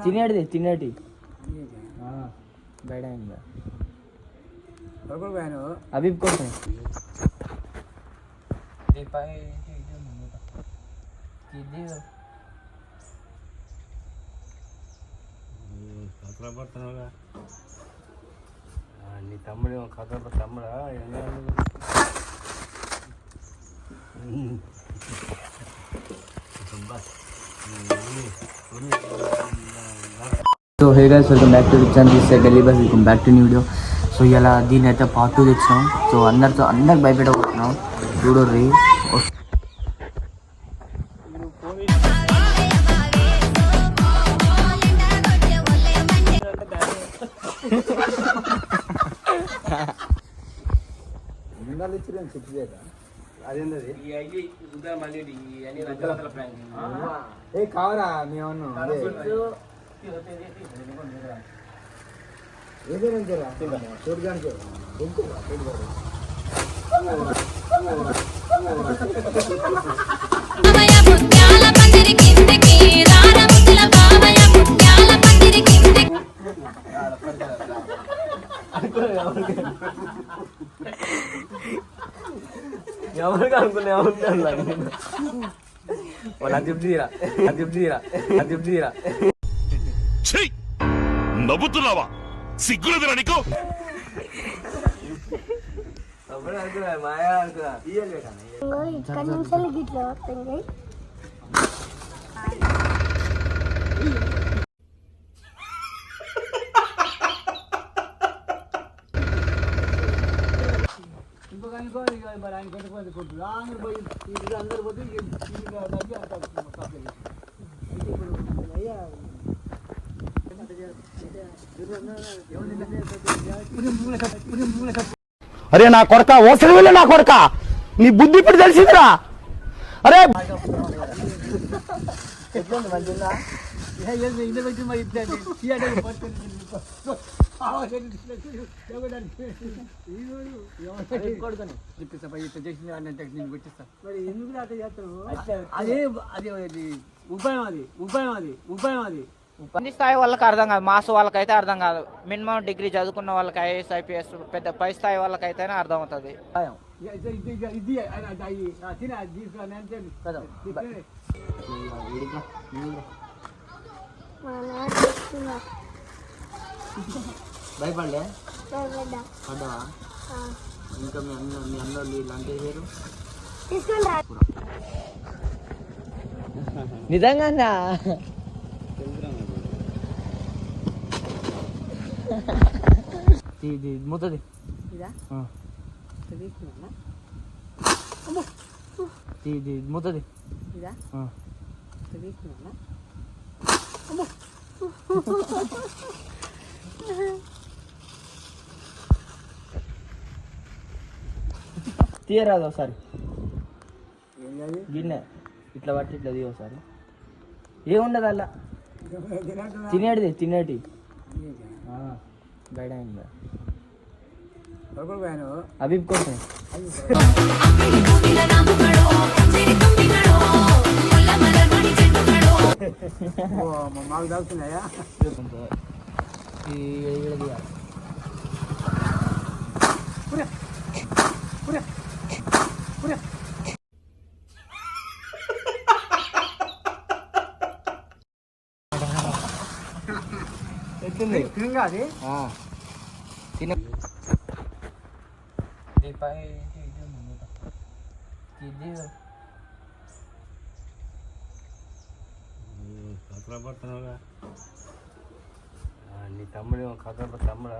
తినేటి బయట అబీబ్ కోసం పడుతున్నావుగా నీ తమ్ముడు కథ తమ్ముడా so hey guys welcome back to the channel this is Gully Boy welcome back to new video. So ఇలా దీని అయితే పార్ట్ 2 తెచ్చినాం. సో అందరికి భయపెట్టబోతున్నాం చూడర్రీ. కావరా మేము ఏదేనంటారా చూడడానికి ఎవరికి అనుకున్నా చెప్తీరా నవ్వుతున్నావా? సిగ్గులేదురా నీకు? మాయా అరే నా కొడక ఓసరి వెళ్ళి నా కొడక నీ బుద్ధి ఇప్పుడు తెలిసిందిరా. అరే కింది స్థాయి వాళ్ళకి అర్థం కాదు, మాస్ వాళ్ళకైతే అర్థం కాదు. మినిమం డిగ్రీ చదువుకున్న వాళ్ళకి ఐఏఎస్ ఐపీఎస్ పెద్ద పై స్థాయి వాళ్ళకైతేనే అర్థం అవుతుంది. భయపడలే పడ్డావా? ఇంకా మీ అన్నోళ్ళు ఇలాంటి పేరు నిజంగా మూతది మూతది తీయరాదు ఒకసారి గిన్నె ఇట్లా పట్టి ఇట్లా తీయ ఒకసారి. ఏముండదు అలా తినేటి బయట అబీబ్ కోసం మాకు దాస్తున్నాయా? అది తిన పడుతున్నావుగా నీ తమ్ముడు కథ తమ్ముడా